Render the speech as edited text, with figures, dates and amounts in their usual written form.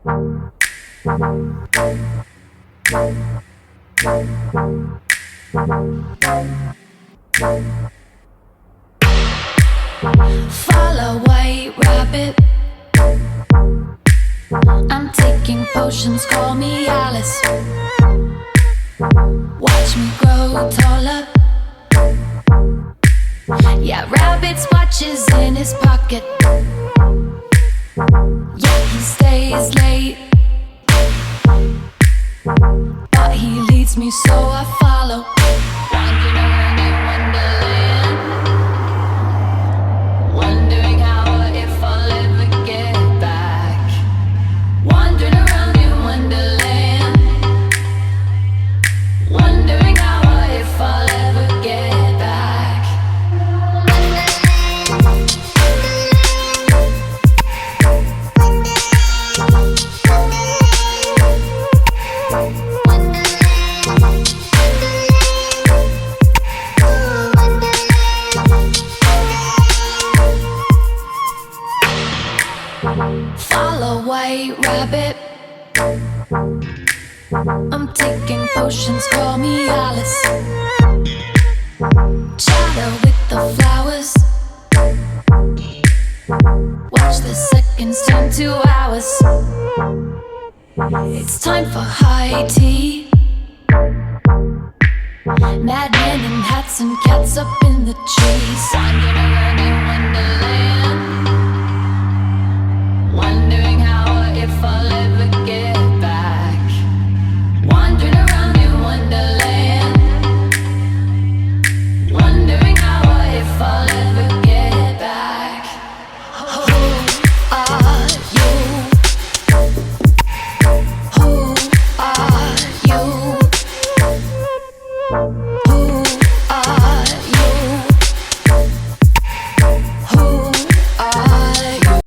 Follow white rabbit. I'm taking potions, call me Alice. Watch me grow taller. Yeah, rabbit's watches in his pocket. Yeah, he stays late, but he leads me so I follow. Wandering around in Wonderland, wondering how or if I'll ever get back. Wandering around in Wonderland, wondering how or if I'll ever get back. Follow white rabbit. I'm taking potions, call me Alice. Chatter with the flowers. Watch the seconds turn to hours. It's time for high tea. Madmen in hats and cats up in the trees. Wandering around in Wonderland, wondering how